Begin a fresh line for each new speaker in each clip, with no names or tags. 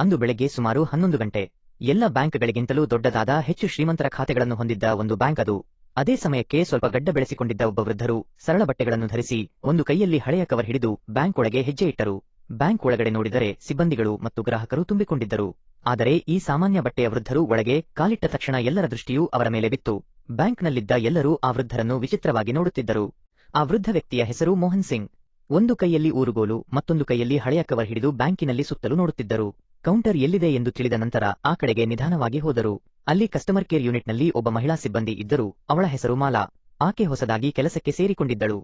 ಅಂದು ಬೆಳಗ್ಗೆ ಸುಮಾರು 11 ಗಂಟೆ. ಎಲ್ಲ ಬ್ಯಾಂಕ್ಗಳಿಗಿಂತಲೂ ದೊಡ್ಡದಾದ ಹೆಚ್ಚು ಶ್ರೀಮಂತರ ಖಾತೆಗಳನ್ನು ಹೊಂದಿದ್ದ ಒಂದು ಬ್ಯಾಂಕ್ ಅದು. ಅದೇ ಸಮಯಕ್ಕೆ ಸ್ವಲ್ಪ ಗಡ್ಡ ಬೆಳೆಸಿಕೊಂಡಿದ್ದ ಒಬ್ಬ ವೃದ್ಧರು ಸರಳ ಬಟ್ಟೆಗಳನ್ನು ಧರಿಸಿ ಒಂದು ಕೈಯಲ್ಲಿ ಹಳೆಯ ಕವರ್ ಹಿಡಿದು ಬ್ಯಾಂಕ್ ಒಳಗೆ ಹೆಜ್ಜೆ ಇಟ್ಟರು. ಬ್ಯಾಂಕ್ ಒಳಗಡೆ ನೋಡಿದರೆ ಸಿಬ್ಬಂದಿಗಳು ಮತ್ತು ಗ್ರಾಹಕರು ತುಂಬಿಕೊಂಡಿದ್ದರು. ಆದರೆ ಈ ಸಾಮಾನ್ಯ ಬಟ್ಟೆಯ ವೃದ್ಧರು ಒಳಗೆ ಕಾಲಿಟ್ಟ ತಕ್ಷಣ ಎಲ್ಲರ ದೃಷ್ಟಿಯೂ ಅವರ ಮೇಲೆ ಬಿತ್ತು. ಬ್ಯಾಂಕ್ನಲ್ಲಿದ್ದ ಎಲ್ಲರೂ ಆ ವೃದ್ಧರನ್ನು ವಿಚಿತ್ರವಾಗಿ ನೋಡುತ್ತಿದ್ದರು. ಆ ವೃದ್ಧ ವ್ಯಕ್ತಿಯ ಹೆಸರು ಮೋಹನ್ ಸಿಂಗ್. ಒಂದು ಕೈಯಲ್ಲಿ ಊರುಗೋಲು ಮತ್ತೊಂದು ಕೈಯಲ್ಲಿ ಹಳೆಯ ಕವರ್ ಹಿಡಿದು ಬ್ಯಾಂಕಿನಲ್ಲಿ ಸುತ್ತಲೂ ನೋಡುತ್ತಿದ್ದರು. ಕೌಂಟರ್ ಎಲ್ಲಿದೆ ಎಂದು ತಿಳಿದ ನಂತರ ಆ ಕಡೆಗೆ ನಿಧಾನವಾಗಿ ಹೋದರು. ಅಲ್ಲಿ ಕಸ್ಟಮರ್ ಕೇರ್ ಯೂನಿಟ್ನಲ್ಲಿ ಒಬ್ಬ ಮಹಿಳಾ ಸಿಬ್ಬಂದಿ ಇದ್ದರು. ಅವಳ ಹೆಸರು ಮಾಲಾ. ಆಕೆ ಹೊಸದಾಗಿ ಕೆಲಸಕ್ಕೆ ಸೇರಿಕೊಂಡಿದ್ದಳು.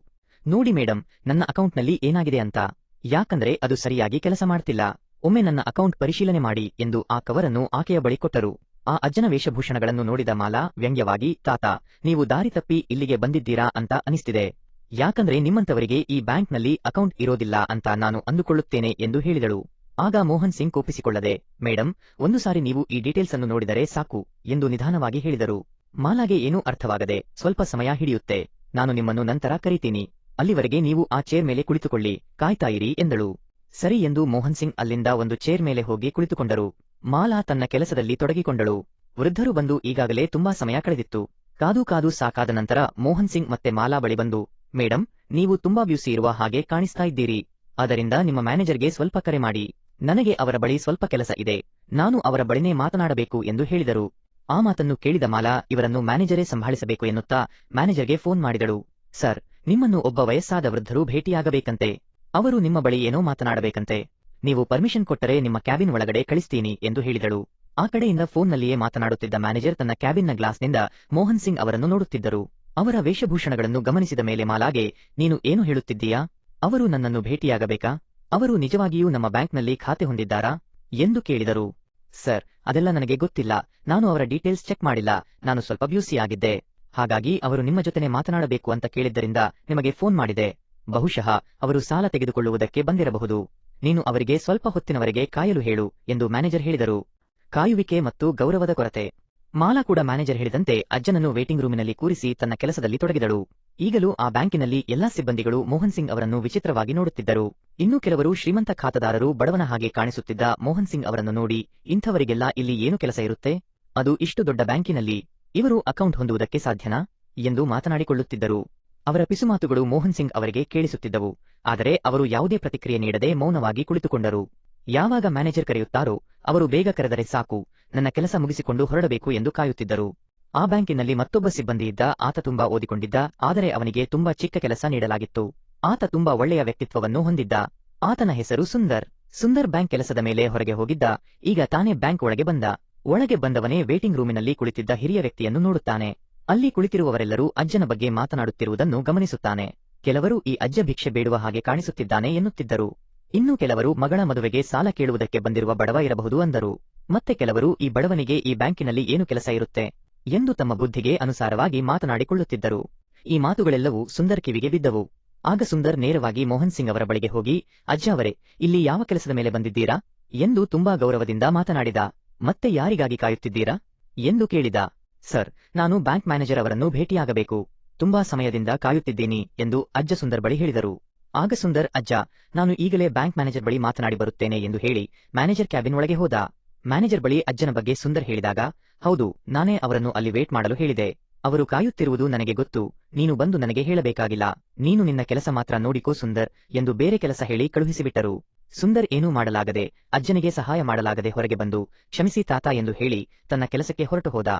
ನೋಡಿ ಮೇಡಂ, ನನ್ನ ಅಕೌಂಟ್ನಲ್ಲಿ ಏನಾಗಿದೆ ಅಂತ. ಯಾಕಂದ್ರೆ ಅದು ಸರಿಯಾಗಿ ಕೆಲಸ ಮಾಡ್ತಿಲ್ಲ. ಒಮ್ಮೆ ನನ್ನ ಅಕೌಂಟ್ ಪರಿಶೀಲನೆ ಮಾಡಿ ಎಂದು ಆ ಕವರನ್ನು ಆಕೆಯ ಬಳಿ ಕೊಟ್ಟರು. ಆ ಅಜ್ಜನ ವೇಷಭೂಷಣಗಳನ್ನು ನೋಡಿದ ಮಾಲಾ ವ್ಯಂಗ್ಯವಾಗಿ, ತಾತ, ನೀವು ದಾರಿ ತಪ್ಪಿ ಇಲ್ಲಿಗೆ ಬಂದಿದ್ದೀರಾ ಅಂತ ಅನಿಸ್ತಿದೆ. ಯಾಕಂದ್ರೆ ನಿಮ್ಮಂತವರಿಗೆ ಈ ಬ್ಯಾಂಕ್ನಲ್ಲಿ ಅಕೌಂಟ್ ಇರೋದಿಲ್ಲ ಅಂತ ನಾನು ಅಂದುಕೊಳ್ಳುತ್ತೇನೆ ಎಂದು ಹೇಳಿದಳು. ಆಗ ಮೋಹನ್ ಸಿಂಗ್ ಕೋಪಿಸಿಕೊಳ್ಳದೆ, ಮೇಡಂ, ಒಂದು ಸಾರಿ ನೀವು ಈ ಡೀಟೇಲ್ಸ್ ಅನ್ನು ನೋಡಿದರೆ ಸಾಕು ಎಂದು ನಿಧಾನವಾಗಿ ಹೇಳಿದರು. ಮಾಲಾಗೆ ಏನೂ ಅರ್ಥವಾಗದೆ, ಸ್ವಲ್ಪ ಸಮಯ ಹಿಡಿಯುತ್ತೆ, ನಾನು ನಿಮ್ಮನ್ನು ನಂತರ ಕರೀತೀನಿ, ಅಲ್ಲಿವರೆಗೆ ನೀವು ಆ ಚೇರ್ ಮೇಲೆ ಕುಳಿತುಕೊಳ್ಳಿ, ಕಾಯ್ತಾ ಇರಿ ಎಂದಳು. ಸರಿ ಎಂದು ಮೋಹನ್ ಸಿಂಗ್ ಅಲ್ಲಿಂದ ಒಂದು ಚೇರ್ ಮೇಲೆ ಹೋಗಿ ಕುಳಿತುಕೊಂಡರು. ಮಾಲಾ ತನ್ನ ಕೆಲಸದಲ್ಲಿ ತೊಡಗಿಕೊಂಡಳು. ವೃದ್ಧರು ಬಂದು ಈಗಾಗಲೇ ತುಂಬಾ ಸಮಯ ಕಳೆದಿತ್ತು. ಕಾದು ಸಾಕಾದ ನಂತರ ಮೋಹನ್ ಸಿಂಗ್ ಮತ್ತೆ ಮಾಲಾ ಬಳಿ ಬಂದು, ಮೇಡಂ, ನೀವು ತುಂಬಾ ಬ್ಯೂಸಿ ಇರುವ ಹಾಗೆ ಕಾಣಿಸ್ತಾ ಇದ್ದೀರಿ. ಆದ್ದರಿಂದ ನಿಮ್ಮ ಮ್ಯಾನೇಜರ್ಗೆ ಸ್ವಲ್ಪ ಕರೆ ಮಾಡಿ. ನನಗೆ ಅವರ ಬಳಿ ಸ್ವಲ್ಪ ಕೆಲಸ ಇದೆ. ನಾನು ಅವರ ಬಳಿನೇ ಮಾತನಾಡಬೇಕು ಎಂದು ಹೇಳಿದರು. ಆ ಮಾತನ್ನು ಕೇಳಿದ ಮಾಲಾ ಇವರನ್ನು ಮ್ಯಾನೇಜರೇ ಸಂಭಾಳಿಸಬೇಕು ಎನ್ನುತ್ತಾ ಮ್ಯಾನೇಜರ್ಗೆ ಫೋನ್ ಮಾಡಿದಳು. ಸರ್, ನಿಮ್ಮನ್ನು ಒಬ್ಬ ವಯಸ್ಸಾದ ವೃದ್ಧರು ಭೇಟಿಯಾಗಬೇಕಂತೆ. ಅವರು ನಿಮ್ಮ ಬಳಿ ಏನೋ ಮಾತನಾಡಬೇಕಂತೆ. ನೀವು ಪರ್ಮಿಷನ್ ಕೊಟ್ಟರೆ ನಿಮ್ಮ ಕ್ಯಾಬಿನ್ ಒಳಗಡೆ ಕಳಿಸ್ತೀನಿ ಎಂದು ಹೇಳಿದಳು. ಆ ಕಡೆಯಿಂದ ಫೋನ್ನಲ್ಲಿಯೇ ಮಾತನಾಡುತ್ತಿದ್ದ ಮ್ಯಾನೇಜರ್ ತನ್ನ ಕ್ಯಾಬಿನ್ನ ಗ್ಲಾಸ್ನಿಂದ ಮೋಹನ್ ಸಿಂಗ್ ಅವರನ್ನು ನೋಡುತ್ತಿದ್ದರು. ಅವರ ವೇಷಭೂಷಣಗಳನ್ನು ಗಮನಿಸಿದ ಮೇಲೆ ಮಾಲಾಗೆ, ನೀನು ಏನು ಹೇಳುತ್ತಿದ್ದೀಯಾ? ಅವರು ನನ್ನನ್ನು ಭೇಟಿಯಾಗಬೇಕಾ? ಅವರು ನಿಜವಾಗಿಯೂ ನಮ್ಮ ಬ್ಯಾಂಕ್ನಲ್ಲಿ ಖಾತೆ ಹೊಂದಿದ್ದಾರಾ ಎಂದು ಕೇಳಿದರು. ಸರ್, ಅದೆಲ್ಲ ನನಗೆ ಗೊತ್ತಿಲ್ಲ. ನಾನು ಅವರ ಡೀಟೇಲ್ಸ್ ಚೆಕ್ ಮಾಡಿಲ್ಲ. ನಾನು ಸ್ವಲ್ಪ ಬ್ಯೂಸಿಯಾಗಿದ್ದೆ. ಹಾಗಾಗಿ ಅವರು ನಿಮ್ಮ ಜೊತೆನೆ ಮಾತನಾಡಬೇಕು ಅಂತ ಕೇಳಿದ್ದರಿಂದ ನಿಮಗೆ ಫೋನ್ ಮಾಡಿದೆ. ಬಹುಶಃ ಅವರು ಸಾಲ ತೆಗೆದುಕೊಳ್ಳುವುದಕ್ಕೆ ಬಂದಿರಬಹುದು. ನೀನು ಅವರಿಗೆ ಸ್ವಲ್ಪ ಹೊತ್ತಿನವರೆಗೆ ಕಾಯಲು ಹೇಳು ಎಂದು ಮ್ಯಾನೇಜರ್ ಹೇಳಿದರು. ಕಾಯುವಿಕೆ ಮತ್ತು ಗೌರವದ ಕೊರತೆ. ಮಾಲಾ ಕೂಡ ಮ್ಯಾನೇಜರ್ ಹೇಳಿದಂತೆ ಅಜ್ಜನನ್ನು ವೇಟಿಂಗ್ ರೂಮಿನಲ್ಲಿ ಕೂರಿಸಿ ತನ್ನ ಕೆಲಸದಲ್ಲಿ ತೊಡಗಿದಳು. ಈಗಲೂ ಆ ಬ್ಯಾಂಕಿನಲ್ಲಿ ಎಲ್ಲಾ ಸಿಬ್ಬಂದಿಗಳು ಮೋಹನ್ ಸಿಂಗ್ ಅವರನ್ನು ವಿಚಿತ್ರವಾಗಿ ನೋಡುತ್ತಿದ್ದರು. ಇನ್ನೂ ಕೆಲವರು ಶ್ರೀಮಂತ ಖಾತೆದಾರರು ಬಡವನ ಹಾಗೆ ಕಾಣಿಸುತ್ತಿದ್ದ ಮೋಹನ್ ಸಿಂಗ್ ಅವರನ್ನು ನೋಡಿ, ಇಂಥವರಿಗೆಲ್ಲ ಇಲ್ಲಿ ಏನು ಕೆಲಸ ಇರುತ್ತೆ? ಅದು ಇಷ್ಟು ದೊಡ್ಡ ಬ್ಯಾಂಕಿನಲ್ಲಿ ಇವರು ಅಕೌಂಟ್ ಹೊಂದುವುದಕ್ಕೆ ಸಾಧ್ಯನಾ ಎಂದು ಮಾತನಾಡಿಕೊಳ್ಳುತ್ತಿದ್ದರು. ಅವರ ಪಿಸುಮಾತುಗಳು ಮೋಹನ್ ಸಿಂಗ್ ಅವರಿಗೆ ಕೇಳಿಸುತ್ತಿದ್ದವು. ಆದರೆ ಅವರು ಯಾವುದೇ ಪ್ರತಿಕ್ರಿಯೆ ನೀಡದೆ ಮೌನವಾಗಿ ಕುಳಿತುಕೊಂಡರು. ಯಾವಾಗ ಮ್ಯಾನೇಜರ್ ಕರೆಯುತ್ತಾರೋ ಅವರು ಬೇಗ ಕರೆದರೆ ಸಾಕು, ನನ್ನ ಕೆಲಸ ಮುಗಿಸಿಕೊಂಡು ಹೊರಡಬೇಕು ಎಂದು ಕಾಯುತ್ತಿದ್ದರು. ಆ ಬ್ಯಾಂಕಿನಲ್ಲಿ ಮತ್ತೊಬ್ಬ ಸಿಬ್ಬಂದಿ ಇದ್ದ. ಆತ ತುಂಬಾ ಓದಿಕೊಂಡಿದ್ದ. ಆದರೆ ಅವನಿಗೆ ತುಂಬಾ ಚಿಕ್ಕ ಕೆಲಸ ನೀಡಲಾಗಿತ್ತು. ಆತ ತುಂಬಾ ಒಳ್ಳೆಯ ವ್ಯಕ್ತಿತ್ವವನ್ನು ಹೊಂದಿದ್ದ. ಆತನ ಹೆಸರು ಸುಂದರ್. ಸುಂದರ್ ಬ್ಯಾಂಕ್ ಕೆಲಸದ ಮೇಲೆ ಹೊರಗೆ ಹೋಗಿದ್ದ. ಈಗ ತಾನೇ ಬ್ಯಾಂಕ್ ಒಳಗೆ ಬಂದ. ಒಳಗೆ ಬಂದವನೇ ವೇಟಿಂಗ್ ರೂಮಿನಲ್ಲಿ ಕುಳಿತಿದ್ದ ಹಿರಿಯ ವ್ಯಕ್ತಿಯನ್ನು ನೋಡುತ್ತಾನೆ. ಅಲ್ಲಿ ಕುಳಿತಿರುವವರೆಲ್ಲರೂ ಅಜ್ಜನ ಬಗ್ಗೆ ಮಾತನಾಡುತ್ತಿರುವುದನ್ನು ಗಮನಿಸುತ್ತಾನೆ. ಕೆಲವರು ಈ ಅಜ್ಜ ಭಿಕ್ಷೆ ಬೇಡುವ ಹಾಗೆ ಕಾಣಿಸುತ್ತಿದ್ದಾನೆ ಎನ್ನುತ್ತಿದ್ದರು. ಇನ್ನು ಕೆಲವರು ಮಗಳ ಮದುವೆಗೆ ಸಾಲ ಕೇಳುವುದಕ್ಕೆ ಬಂದಿರುವ ಬಡವ ಇರಬಹುದು ಅಂದರು. ಮತ್ತೆ ಕೆಲವರು ಈ ಬಡವನಿಗೆ ಈ ಬ್ಯಾಂಕಿನಲ್ಲಿ ಏನು ಕೆಲಸ ಇರುತ್ತೆ ಎಂದು ತಮ್ಮ ಬುದ್ಧಿಗೆ ಅನುಸಾರವಾಗಿ ಮಾತನಾಡಿಕೊಳ್ಳುತ್ತಿದ್ದರು. ಈ ಮಾತುಗಳೆಲ್ಲವೂ ಸುಂದರ್ ಕಿವಿಗೆ ಬಿದ್ದವು. ಆಗ ಸುಂದರ್ ನೇರವಾಗಿ ಮೋಹನ್ ಸಿಂಗ್ ಅವರ ಬಳಿಗೆ ಹೋಗಿ, ಅಜ್ಜ ಅವರೇ, ಇಲ್ಲಿ ಯಾವ ಕೆಲಸದ ಮೇಲೆ ಬಂದಿದ್ದೀರಾ ಎಂದು ತುಂಬಾ ಗೌರವದಿಂದ ಮಾತನಾಡಿದ. ಮತ್ತೆ ಯಾರಿಗಾಗಿ ಕಾಯುತ್ತಿದ್ದೀರಾ ಎಂದು ಕೇಳಿದ. ಸರ್, ನಾನು ಬ್ಯಾಂಕ್ ಮ್ಯಾನೇಜರ್ ಅವರನ್ನು ಭೇಟಿಯಾಗಬೇಕು. ತುಂಬಾ ಸಮಯದಿಂದ ಕಾಯುತ್ತಿದ್ದೀನಿ ಎಂದು ಅಜ್ಜ ಸುಂದರ್ ಬಳಿ ಹೇಳಿದರು. ಆಗ ಸುಂದರ್, ಅಜ್ಜ, ನಾನು ಈಗಲೇ ಬ್ಯಾಂಕ್ ಮ್ಯಾನೇಜರ್ ಬಳಿ ಮಾತನಾಡಿ ಬರುತ್ತೇನೆ ಎಂದು ಹೇಳಿ ಮ್ಯಾನೇಜರ್ ಕ್ಯಾಬಿನ್ ಒಳಗೆ ಹೋದ. ಮ್ಯಾನೇಜರ್ ಬಳಿ ಅಜ್ಜನ ಬಗ್ಗೆ ಸುಂದರ್ ಹೇಳಿದಾಗ, ಹೌದು, ನಾನೇ ಅವರನ್ನು ಅಲ್ಲಿ ವೇಟ್ ಮಾಡಲು ಹೇಳಿದೆ. ಅವರು ಕಾಯುತ್ತಿರುವುದು ನನಗೆ ಗೊತ್ತು. ನೀನು ಬಂದು ನನಗೆ ಹೇಳಬೇಕಾಗಿಲ್ಲ. ನೀನು ನಿನ್ನ ಕೆಲಸ ಮಾತ್ರ ನೋಡಿಕೋ ಸುಂದರ್ ಎಂದು ಬೇರೆ ಕೆಲಸ ಹೇಳಿ ಕಳುಹಿಸಿಬಿಟ್ಟರು. ಸುಂದರ್ ಏನೂ ಮಾಡಲಾಗದೆ, ಅಜ್ಜನಿಗೆ ಸಹಾಯ ಮಾಡಲಾಗದೆ ಹೊರಗೆ ಬಂದು, ಕ್ಷಮಿಸಿ ತಾತ ಎಂದು ಹೇಳಿ ತನ್ನ ಕೆಲಸಕ್ಕೆ ಹೊರಟು ಹೋದ.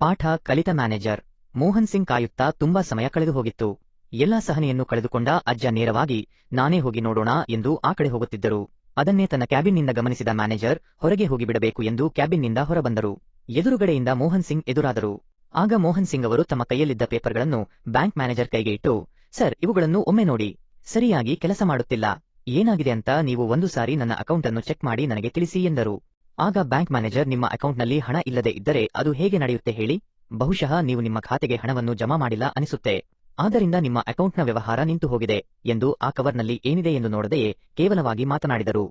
ಪಾಠ ಕಲಿತ ಮ್ಯಾನೇಜರ್. ಮೋಹನ್ ಸಿಂಗ್ ಕಾಯುತ್ತಾ ತುಂಬಾ ಸಮಯ ಕಳೆದು ಹೋಗಿತ್ತು. ಎಲ್ಲಾ ಸಹನೆಯನ್ನು ಕಳೆದುಕೊಂಡ ಅಜ್ಜ ನೇರವಾಗಿ, ನಾನೇ ಹೋಗಿ ನೋಡೋಣ ಎಂದು ಆ ಕಡೆ ಹೋಗುತ್ತಿದ್ದರು. ಅದನ್ನೇ ತನ್ನ ಕ್ಯಾಬಿನ್ನಿಂದ ಗಮನಿಸಿದ ಮ್ಯಾನೇಜರ್ ಹೊರಗೆ ಹೋಗಿಬಿಡಬೇಕು ಎಂದು ಕ್ಯಾಬಿನ್ನಿಂದ ಹೊರಬಂದರು. ಎದುರುಗಡೆಯಿಂದ ಮೋಹನ್ ಸಿಂಗ್ ಎದುರಾದರು. ಆಗ ಮೋಹನ್ ಸಿಂಗ್ ಅವರು ತಮ್ಮ ಕೈಯಲ್ಲಿದ್ದ ಪೇಪರ್ಗಳನ್ನು ಬ್ಯಾಂಕ್ ಮ್ಯಾನೇಜರ್ ಕೈಗೆ ಇಟ್ಟು, ಸರ್, ಇವುಗಳನ್ನು ಒಮ್ಮೆ ನೋಡಿ. ಸರಿಯಾಗಿ ಕೆಲಸ ಮಾಡುತ್ತಿಲ್ಲ. ಏನಾಗಿದೆ ಅಂತ ನೀವು ಒಂದು ಸಾರಿ ನನ್ನ ಅಕೌಂಟ್ ಅನ್ನು ಚೆಕ್ ಮಾಡಿ ನನಗೆ ತಿಳಿಸಿ ಎಂದರು. ಆಗ ಬ್ಯಾಂಕ್ ಮ್ಯಾನೇಜರ್, ನಿಮ್ಮ ಅಕೌಂಟ್ನಲ್ಲಿ ಹಣ ಇಲ್ಲದೆ ಇದ್ದರೆ ಅದು ಹೇಗೆ ನಡೆಯುತ್ತೆ ಹೇಳಿ? ಬಹುಶಃ ನೀವು ನಿಮ್ಮ ಖಾತೆಗೆ ಹಣವನ್ನು ಜಮಾ ಮಾಡಿಲ್ಲ ಅನಿಸುತ್ತೆ. ಆದ್ದರಿಂದ ನಿಮ್ಮ ಅಕೌಂಟ್ನ ವ್ಯವಹಾರ ನಿಂತು ಹೋಗಿದೆ ಎಂದು ಆ ಕವರ್ನಲ್ಲಿ ಏನಿದೆ ಎಂದು ನೋಡದೆಯೇ ಕೇವಲವಾಗಿ ಮಾತನಾಡಿದರು.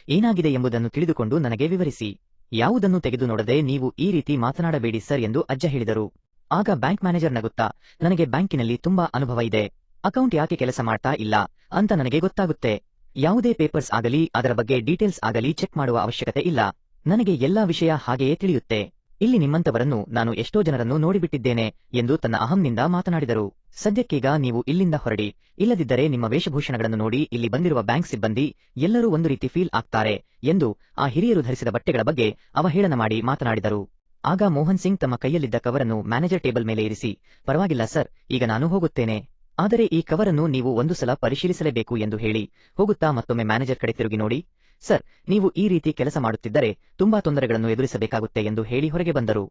ಏನಾಗಿದೆ ಎಂಬುದನ್ನು ತಿಳಿದುಕೊಂಡು ನನಗೆ ವಿವರಿಸಿ. ಯಾವುದನ್ನು ತೆಗೆದು ನೋಡದೆ ನೀವು ಈ ರೀತಿ ಮಾತನಾಡಬೇಡಿ ಸರ್ ಎಂದು ಅಜ್ಜ ಹೇಳಿದರು. ಆಗ ಬ್ಯಾಂಕ್ ಮ್ಯಾನೇಜರ್ ನಗುತ್ತಾ, ನನಗೆ ಬ್ಯಾಂಕಿನಲ್ಲಿ ತುಂಬಾ ಅನುಭವ ಇದೆ. ಅಕೌಂಟ್ ಯಾಕೆ ಕೆಲಸ ಮಾಡ್ತಾ ಇಲ್ಲ ಅಂತ ನನಗೆ ಗೊತ್ತಾಗುತ್ತೆ. ಯಾವುದೇ ಪೇಪರ್ಸ್ ಆಗಲಿ ಅದರ ಬಗ್ಗೆ ಡೀಟೇಲ್ಸ್ ಆಗಲಿ ಚೆಕ್ ಮಾಡುವ ಅವಶ್ಯಕತೆ ಇಲ್ಲ. ನನಗೆ ಎಲ್ಲಾ ವಿಷಯ ಹಾಗೆಯೇ ತಿಳಿಯುತ್ತೆ. ಇಲ್ಲಿ ನಿಮ್ಮಂತವರನ್ನು ನಾನು ಎಷ್ಟೋ ಜನರನ್ನು ನೋಡಿಬಿಟ್ಟಿದ್ದೇನೆ ಎಂದು ತನ್ನ ಅಹಂನಿಂದ ಮಾತನಾಡಿದರು. ಸದ್ಯಕ್ಕೀಗ ನೀವು ಇಲ್ಲಿಂದ ಹೊರಡಿ, ಇಲ್ಲದಿದ್ದರೆ ನಿಮ್ಮ ವೇಷಭೂಷಣಗಳನ್ನು ನೋಡಿ ಇಲ್ಲಿ ಬಂದಿರುವ ಬ್ಯಾಂಕ್ ಸಿಬ್ಬಂದಿ ಎಲ್ಲರೂ ಒಂದು ರೀತಿ ಫೀಲ್ ಆಗ್ತಾರೆ ಎಂದು ಆ ಹಿರಿಯರು ಧರಿಸಿದ ಬಟ್ಟೆಗಳ ಬಗ್ಗೆ ಅವಹೇಳನ ಮಾಡಿ ಮಾತನಾಡಿದರು. ಆಗ ಮೋಹನ್ ಸಿಂಗ್ ತಮ್ಮ ಕೈಯಲ್ಲಿದ್ದ ಕವರನ್ನು ಮ್ಯಾನೇಜರ್ ಟೇಬಲ್ ಮೇಲೆ ಇರಿಸಿ, ಪರವಾಗಿಲ್ಲ ಸರ್, ಈಗ ನಾನು ಹೋಗುತ್ತೇನೆ. ಆದರೆ ಈ ಕವರನ್ನು ನೀವು ಒಂದು ಸಲ ಪರಿಶೀಲಿಸಲೇಬೇಕು ಎಂದು ಹೇಳಿ ಹೋಗುತ್ತಾ ಮತ್ತೊಮ್ಮೆ ಮ್ಯಾನೇಜರ್ ಕಡೆ ತಿರುಗಿ ನೋಡಿ, ಸರ್, ನೀವು ಈ ರೀತಿ ಕೆಲಸ ಮಾಡುತ್ತಿದ್ದರೆ ತುಂಬಾ ತೊಂದರೆಗಳನ್ನು ಎದುರಿಸಬೇಕಾಗುತ್ತೆ ಎಂದು ಹೇಳಿ ಹೊರಗೆ ಬಂದರು.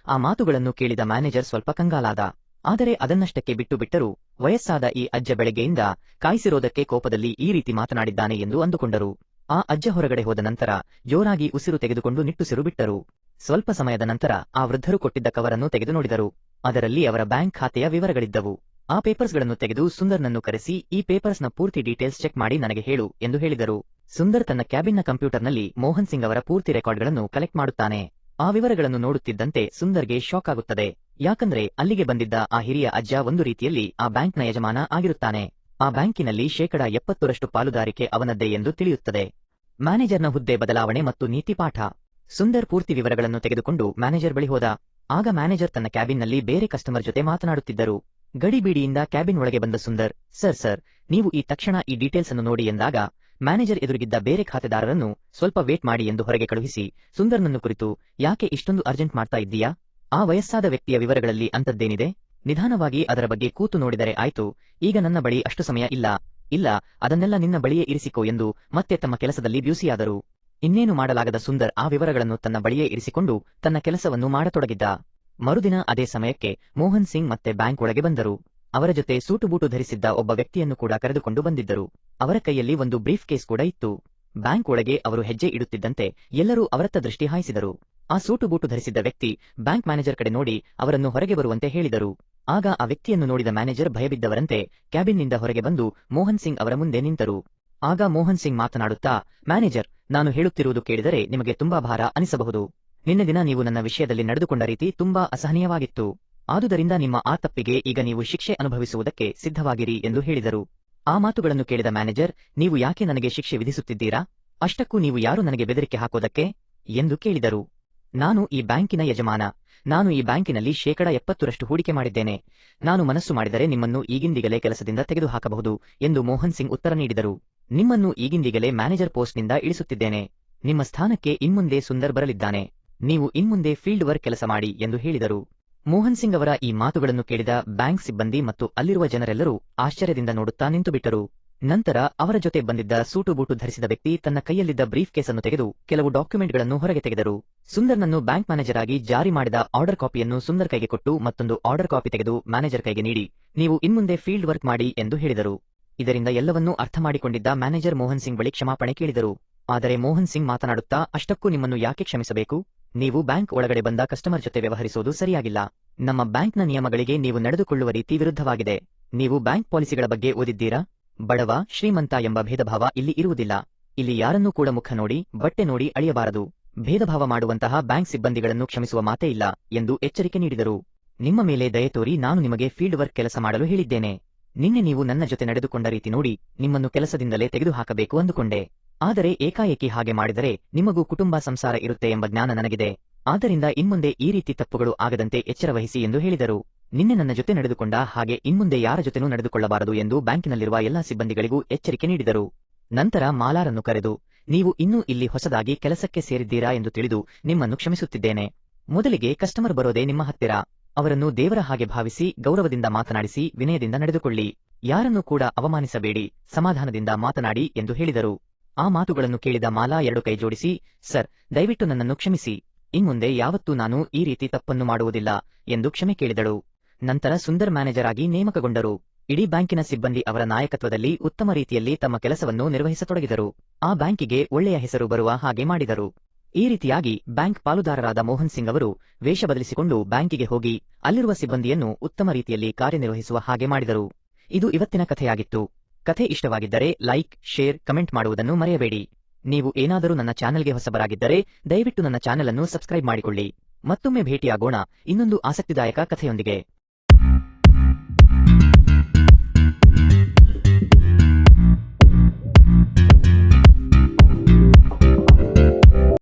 ಆ ಮಾತುಗಳನ್ನು ಕೇಳಿದ ಮ್ಯಾನೇಜರ್ ಸ್ವಲ್ಪ ಕಂಗಾಲಾದ. ಆದರೆ ಅದನ್ನಷ್ಟಕ್ಕೆ ಬಿಟ್ಟು ಬಿಟ್ಟರು. ವಯಸ್ಸಾದ ಈ ಅಜ್ಜ ಬೆಳಗ್ಗೆಯಿಂದ ಕಾಯಿಸಿರೋದಕ್ಕೆ ಕೋಪದಲ್ಲಿ ಈ ರೀತಿ ಮಾತನಾಡಿದ್ದಾನೆ ಎಂದು ಅಂದುಕೊಂಡರು. ಆ ಅಜ್ಜ ಹೊರಗಡೆ ಹೋದ ನಂತರ ಜೋರಾಗಿ ಉಸಿರು ತೆಗೆದುಕೊಂಡು ನಿಟ್ಟುಸಿರು ಬಿಟ್ಟರು. ಸ್ವಲ್ಪ ಸಮಯದ ನಂತರ ಆ ವೃದ್ಧರು ಕೊಟ್ಟಿದ್ದ ಕವರನ್ನು ತೆಗೆದು ನೋಡಿದರು. ಅದರಲ್ಲಿ ಅವರ ಬ್ಯಾಂಕ್ ಖಾತೆಯ ವಿವರಗಳಿದ್ದವು. ಆ ಪೇಪರ್ಸ್ಗಳನ್ನು ತೆಗೆದು ಸುಂದರ್ನನ್ನು ಕರೆಸಿ, ಈ ಪೇಪರ್ಸ್ನ ಪೂರ್ತಿ ಡೀಟೇಲ್ಸ್ ಚೆಕ್ ಮಾಡಿ ನನಗೆ ಹೇಳು ಎಂದು ಹೇಳಿದರು. ಸುಂದರ್ ತನ್ನ ಕ್ಯಾಬಿನ್ನ ಕಂಪ್ಯೂಟರ್ನಲ್ಲಿ ಮೋಹನ್ ಸಿಂಗ್ ಅವರ ಪೂರ್ತಿ ರೆಕಾರ್ಡ್ಗಳನ್ನು ಕಲೆಕ್ಟ್ ಮಾಡುತ್ತಾನೆ. ಆ ವಿವರಗಳನ್ನು ನೋಡುತ್ತಿದ್ದಂತೆ ಸುಂದರ್ಗೆ ಶಾಕ್ ಆಗುತ್ತದೆ. ಯಾಕಂದ್ರೆ ಅಲ್ಲಿಗೆ ಬಂದಿದ್ದ ಆ ಹಿರಿಯ ಅಜ್ಜ ಒಂದು ರೀತಿಯಲ್ಲಿ ಆ ಬ್ಯಾಂಕ್ನ ಯಜಮಾನ ಆಗಿರುತ್ತಾನೆ. ಆ ಬ್ಯಾಂಕಿನಲ್ಲಿ 70% ಪಾಲುದಾರಿಕೆ ಅವನದ್ದೇ ಎಂದು ತಿಳಿಯುತ್ತದೆ. ಮ್ಯಾನೇಜರ್ನ ಹುದ್ದೆ ಬದಲಾವಣೆ ಮತ್ತು ನೀತಿ ಪಾಠ. ಸುಂದರ್ ಪೂರ್ತಿ ವಿವರಗಳನ್ನು ತೆಗೆದುಕೊಂಡು ಮ್ಯಾನೇಜರ್ ಬಳಿ ಹೋದ. ಆಗ ಮ್ಯಾನೇಜರ್ ತನ್ನ ಕ್ಯಾಬಿನ್ನಲ್ಲಿ ಬೇರೆ ಕಸ್ಟಮರ್ ಜೊತೆ ಮಾತನಾಡುತ್ತಿದ್ದರು. ಗಡಿಬಿಡಿಯಿಂದ ಕ್ಯಾಬಿನ್ ಒಳಗೆ ಬಂದ ಸುಂದರ್, ಸರ್, ನೀವು ಈ ತಕ್ಷಣ ಈ ಡೀಟೇಲ್ಸ್ ಅನ್ನು ನೋಡಿ ಎಂದಾಗ ಮ್ಯಾನೇಜರ್ ಎದುರಿಗಿದ್ದ ಬೇರೆ ಖಾತೆದಾರರನ್ನು ಸ್ವಲ್ಪ ವೇಟ್ ಮಾಡಿ ಎಂದು ಹೊರಗೆ ಕಳುಹಿಸಿ ಸುಂದರ್ನನ್ನು ಕುರಿತು, ಯಾಕೆ ಇಷ್ಟೊಂದು ಅರ್ಜೆಂಟ್ ಮಾಡ್ತಾ ಇದ್ದೀಯಾ? ಆ ವಯಸ್ಸಾದ ವ್ಯಕ್ತಿಯ ವಿವರಗಳಲ್ಲಿ ಅಂತದ್ದೇನಿದೆ? ನಿಧಾನವಾಗಿ ಅದರ ಬಗ್ಗೆ ಕೂತು ನೋಡಿದರೆ ಆಯ್ತು. ಈಗ ನನ್ನ ಬಳಿ ಅಷ್ಟು ಸಮಯ ಇಲ್ಲ, ಅದನ್ನೆಲ್ಲ ನಿನ್ನ ಬಳಿಯೇ ಇರಿಸಿಕೋ ಎಂದು ಮತ್ತೆ ತಮ್ಮ ಕೆಲಸದಲ್ಲಿ ಬ್ಯೂಸಿಯಾದರು. ಇನ್ನೇನು ಮಾಡಲಾಗದ ಸುಂದರ್ ಆ ವಿವರಗಳನ್ನು ತನ್ನ ಬಳಿಯೇ ಇರಿಸಿಕೊಂಡು ತನ್ನ ಕೆಲಸವನ್ನು ಮಾಡತೊಡಗಿದ್ದ. ಮರುದಿನ ಅದೇ ಸಮಯಕ್ಕೆ ಮೋಹನ್ ಸಿಂಗ್ ಮತ್ತೆ ಬ್ಯಾಂಕ್ ಒಳಗೆ ಬಂದರು. ಅವರ ಜೊತೆ ಸೂಟು ಬೂಟು ಧರಿಸಿದ್ದ ಒಬ್ಬ ವ್ಯಕ್ತಿಯನ್ನು ಕೂಡ ಕರೆದುಕೊಂಡು ಬಂದಿದ್ದರು. ಅವರ ಕೈಯಲ್ಲಿ ಒಂದು ಬ್ರೀಫ್ ಕೇಸ್ ಕೂಡ ಇತ್ತು. ಬ್ಯಾಂಕ್ ಒಳಗೆ ಅವರು ಹೆಜ್ಜೆ ಇಡುತ್ತಿದ್ದಂತೆ ಎಲ್ಲರೂ ಅವರತ್ತ ದೃಷ್ಟಿ ಹಾಯಿಸಿದರು. ಆ ಸೂಟು ಬೂಟು ಧರಿಸಿದ್ದ ವ್ಯಕ್ತಿ ಬ್ಯಾಂಕ್ ಮ್ಯಾನೇಜರ್ ಕಡೆ ನೋಡಿ ಅವರನ್ನು ಹೊರಗೆ ಬರುವಂತೆ ಹೇಳಿದರು. ಆಗ ಆ ವ್ಯಕ್ತಿಯನ್ನು ನೋಡಿದ ಮ್ಯಾನೇಜರ್ ಭಯಬಿದ್ದವರಂತೆ ಕ್ಯಾಬಿನ್ನಿಂದ ಹೊರಗೆ ಬಂದು ಮೋಹನ್ ಸಿಂಗ್ ಅವರ ಮುಂದೆ ನಿಂತರು. ಆಗ ಮೋಹನ್ ಸಿಂಗ್ ಮಾತನಾಡುತ್ತಾ, ಮ್ಯಾನೇಜರ್, ನಾನು ಹೇಳುತ್ತಿರುವುದು ಕೇಳಿದರೆ ನಿಮಗೆ ತುಂಬಾ ಭಾರ ಅನಿಸಬಹುದು. ನಿನ್ನೆ ದಿನ ನೀವು ನನ್ನ ವಿಷಯದಲ್ಲಿ ನಡೆದುಕೊಂಡ ರೀತಿ ತುಂಬಾ ಅಸಹನೀಯವಾಗಿತ್ತು. ಆದುದರಿಂದ ನಿಮ್ಮ ಆ ತಪ್ಪಿಗೆ ಈಗ ನೀವು ಶಿಕ್ಷೆ ಅನುಭವಿಸುವುದಕ್ಕೆ ಸಿದ್ಧವಾಗಿರಿ ಎಂದು ಹೇಳಿದರು. ಆ ಮಾತುಗಳನ್ನು ಕೇಳಿದ ಮ್ಯಾನೇಜರ್, ನೀವು ಯಾಕೆ ನನಗೆ ಶಿಕ್ಷೆ ವಿಧಿಸುತ್ತಿದ್ದೀರಾ? ಅಷ್ಟಕ್ಕೂ ನೀವು ಯಾರು ನನಗೆ ಬೆದರಿಕೆ ಹಾಕೋದಕ್ಕೆ ಎಂದು ಕೇಳಿದರು. ನಾನು ಈ ಬ್ಯಾಂಕಿನ ಯಜಮಾನ. ನಾನು ಈ ಬ್ಯಾಂಕಿನಲ್ಲಿ 70% ಹೂಡಿಕೆ ಮಾಡಿದ್ದೇನೆ. ನಾನು ಮನಸ್ಸು ಮಾಡಿದರೆ ನಿಮ್ಮನ್ನು ಈಗಿಂದೀಗಲೇ ಕೆಲಸದಿಂದ ತೆಗೆದುಹಾಕಬಹುದು ಎಂದು ಮೋಹನ್ ಸಿಂಗ್ ಉತ್ತರ ನೀಡಿದರು. ನಿಮ್ಮನ್ನು ಈಗಿಂದೀಗಲೇ ಮ್ಯಾನೇಜರ್ ಪೋಸ್ಟ್ನಿಂದ ಇಳಿಸುತ್ತಿದ್ದೇನೆ. ನಿಮ್ಮ ಸ್ಥಾನಕ್ಕೆ ಇನ್ಮುಂದೆ ಸುಂದರ್ ಬರಲಿದ್ದಾನೆ. ನೀವು ಇನ್ಮುಂದೆ ಫೀಲ್ಡ್ ವರ್ಕ್ ಕೆಲಸ ಮಾಡಿ ಎಂದು ಹೇಳಿದರು. ಮೋಹನ್ ಸಿಂಗ್ ಅವರ ಈ ಮಾತುಗಳನ್ನು ಕೇಳಿದ ಬ್ಯಾಂಕ್ ಸಿಬ್ಬಂದಿ ಮತ್ತು ಅಲ್ಲಿರುವ ಜನರೆಲ್ಲರೂ ಆಶ್ಚರ್ಯದಿಂದ ನೋಡುತ್ತಾ ನಿಂತುಬಿಟ್ಟರು. ನಂತರ ಅವರ ಜೊತೆ ಬಂದಿದ್ದ ಸೂಟು ಬೂಟು ಧರಿಸಿದ ವ್ಯಕ್ತಿ ತನ್ನ ಕೈಯಲ್ಲಿದ್ದ ಬ್ರೀಫ್ ಕೇಸ್ ಅನ್ನು ತೆಗೆದು ಕೆಲವು ಡಾಕ್ಯುಮೆಂಟ್ಗಳನ್ನು ಹೊರಗೆ ತೆಗೆದರು. ಸುಂದರ್ನನ್ನು ಬ್ಯಾಂಕ್ ಮ್ಯಾನೇಜರ್ ಆಗಿ ಜಾರಿ ಮಾಡಿದ ಆರ್ಡರ್ ಕಾಪಿಯನ್ನು ಸುಂದರ್ ಕೈಗೆ ಕೊಟ್ಟು ಮತ್ತೊಂದು ಆರ್ಡರ್ ಕಾಪಿ ತೆಗೆದು ಮ್ಯಾನೇಜರ್ ಕೈಗೆ ನೀಡಿ, ನೀವು ಇನ್ಮುಂದೆ ಫೀಲ್ಡ್ ವರ್ಕ್ ಮಾಡಿ ಎಂದು ಹೇಳಿದರು. ಇದರಿಂದ ಎಲ್ಲವನ್ನೂ ಅರ್ಥ ಮಾಡಿಕೊಂಡಿದ್ದ ಮ್ಯಾನೇಜರ್ ಮೋಹನ್ ಸಿಂಗ್ ಬಳಿ ಕ್ಷಮಾಪಣೆ ಕೇಳಿದರು. ಆದರೆ ಮೋಹನ್ ಸಿಂಗ್ ಮಾತನಾಡುತ್ತಾ, ಅಷ್ಟಕ್ಕೂ ನಿಮ್ಮನ್ನು ಯಾಕೆ ಕ್ಷಮಿಸಬೇಕು? ನೀವು ಬ್ಯಾಂಕ್ ಒಳಗಡೆ ಬಂದ ಕಸ್ಟಮರ್ ಜೊತೆ ವ್ಯವಹರಿಸುವುದು ಸರಿಯಾಗಿಲ್ಲ. ನಮ್ಮ ಬ್ಯಾಂಕ್ನ ನಿಯಮಗಳಿಗೆ ನೀವು ನಡೆದುಕೊಳ್ಳುವ ರೀತಿ ವಿರುದ್ಧವಾಗಿದೆ. ನೀವು ಬ್ಯಾಂಕ್ ಪಾಲಿಸಿಗಳ ಬಗ್ಗೆ ಓದಿದ್ದೀರಾ? ಬಡವ ಶ್ರೀಮಂತ ಎಂಬ ಭೇದಭಾವ ಇಲ್ಲಿ ಇರುವುದಿಲ್ಲ. ಇಲ್ಲಿ ಯಾರನ್ನೂ ಕೂಡ ಮುಖ ನೋಡಿ ಬಟ್ಟೆ ನೋಡಿ ಅಳಿಯಬಾರದು. ಭೇದಭಾವ ಮಾಡುವಂತಹ ಬ್ಯಾಂಕ್ ಸಿಬ್ಬಂದಿಗಳನ್ನು ಕ್ಷಮಿಸುವ ಮಾತೇ ಇಲ್ಲ ಎಂದು ಎಚ್ಚರಿಕೆ ನೀಡಿದರು. ನಿಮ್ಮ ಮೇಲೆ ದಯೆ ತೋರಿ ನಾನು ನಿಮಗೆ ಫೀಲ್ಡ್ ವರ್ಕ್ ಕೆಲಸ ಮಾಡಲು ಹೇಳಿದ್ದೇನೆ. ನಿನ್ನೆ ನೀವು ನನ್ನ ಜೊತೆ ನಡೆದುಕೊಂಡ ರೀತಿ ನೋಡಿ ನಿಮ್ಮನ್ನು ಕೆಲಸದಿಂದಲೇ ತೆಗೆದುಹಾಕಬೇಕು ಅಂದುಕೊಂಡೆ. ಆದರೆ ಏಕಾಏಕಿ ಹಾಗೆ ಮಾಡಿದರೆ ನಿಮಗೂ ಕುಟುಂಬ ಸಂಸಾರ ಇರುತ್ತೆ ಎಂಬ ಜ್ಞಾನ ನನಗಿದೆ. ಆದ್ದರಿಂದ ಇನ್ಮುಂದೆ ಈ ರೀತಿ ತಪ್ಪುಗಳು ಆಗದಂತೆ ಎಚ್ಚರವಹಿಸಿ ಎಂದು ಹೇಳಿದರು. ನಿನ್ನೆ ನನ್ನ ಜೊತೆ ನಡೆದುಕೊಂಡ ಹಾಗೆ ಇನ್ಮುಂದೆ ಯಾರ ಜೊತೆನೂ ನಡೆದುಕೊಳ್ಳಬಾರದು ಎಂದು ಬ್ಯಾಂಕಿನಲ್ಲಿರುವ ಎಲ್ಲಾ ಸಿಬ್ಬಂದಿಗಳಿಗೂ ಎಚ್ಚರಿಕೆ ನೀಡಿದರು. ನಂತರ ಮಾಲಾರನ್ನು ಕರೆದು, ನೀವು ಇನ್ನೂ ಇಲ್ಲಿ ಹೊಸದಾಗಿ ಕೆಲಸಕ್ಕೆ ಸೇರಿದ್ದೀರಾ ಎಂದು ತಿಳಿದು ನಿಮ್ಮನ್ನು ಕ್ಷಮಿಸುತ್ತಿದ್ದೇನೆ. ಮೊದಲಿಗೆ ಕಸ್ಟಮರ್ ಬರೋದೇ ನಿಮ್ಮ ಹತ್ತಿರ. ಅವರನ್ನು ದೇವರ ಹಾಗೆ ಭಾವಿಸಿ ಗೌರವದಿಂದ ಮಾತನಾಡಿಸಿ ವಿನಯದಿಂದ ನಡೆದುಕೊಳ್ಳಿ. ಯಾರನ್ನೂ ಕೂಡ ಅವಮಾನಿಸಬೇಡಿ, ಸಮಾಧಾನದಿಂದ ಮಾತನಾಡಿ ಎಂದು ಹೇಳಿದರು. ಆ ಮಾತುಗಳನ್ನು ಕೇಳಿದ ಮಾಲಾ 2 ಕೈ ಜೋಡಿಸಿ, ಸರ್, ದಯವಿಟ್ಟು ನನ್ನನ್ನು ಕ್ಷಮಿಸಿ. ಇನ್ಮುಂದೆ ಯಾವತ್ತೂ ನಾನು ಈ ರೀತಿ ತಪ್ಪನ್ನು ಮಾಡುವುದಿಲ್ಲ ಎಂದು ಕ್ಷಮೆ ಕೇಳಿದಳು. ನಂತರ ಸುಂದರ್ ಮ್ಯಾನೇಜರ್ ಆಗಿ ನೇಮಕಗೊಂಡರು. ಇಡೀ ಬ್ಯಾಂಕಿನ ಸಿಬ್ಬಂದಿ ಅವರ ನಾಯಕತ್ವದಲ್ಲಿ ಉತ್ತಮ ರೀತಿಯಲ್ಲಿ ತಮ್ಮ ಕೆಲಸವನ್ನು ನಿರ್ವಹಿಸತೊಡಗಿದರು. ಆ ಬ್ಯಾಂಕಿಗೆ ಒಳ್ಳೆಯ ಹೆಸರು ಬರುವ ಹಾಗೆ ಮಾಡಿದರು. ಈ ರೀತಿಯಾಗಿ ಬ್ಯಾಂಕ್ ಪಾಲುದಾರರಾದ ಮೋಹನ್ ಸಿಂಗ್ ಅವರು ವೇಷ ಬದಲಿಸಿಕೊಂಡು ಬ್ಯಾಂಕಿಗೆ ಹೋಗಿ ಅಲ್ಲಿರುವ ಸಿಬ್ಬಂದಿಯನ್ನು ಉತ್ತಮ ರೀತಿಯಲ್ಲಿ ಕಾರ್ಯನಿರ್ವಹಿಸುವ ಹಾಗೆ ಮಾಡಿದರು. ಇದು ಇವತ್ತಿನ ಕಥೆಯಾಗಿತ್ತು. ಕಥೆ ಇಷ್ಟವಾಗಿದ್ದರೆ ಲೈಕ್, ಶೇರ್, ಕಮೆಂಟ್ ಮಾಡುವುದನ್ನು ಮರೆಯಬೇಡಿ. ನೀವು ಏನಾದರೂ ನನ್ನ ಚಾನೆಲ್ಗೆ ಹೊಸಬರಾಗಿದ್ದರೆ ದಯವಿಟ್ಟು ನನ್ನ ಚಾನೆಲ್ ಅನ್ನು ಸಬ್ಸ್ಕ್ರೈಬ್ ಮಾಡಿಕೊಳ್ಳಿ. ಮತ್ತೊಮ್ಮೆ ಭೇಟಿಯಾಗೋಣ ಇನ್ನೊಂದು ಆಸಕ್ತಿದಾಯಕ ಕಥೆಯೊಂದಿಗೆ.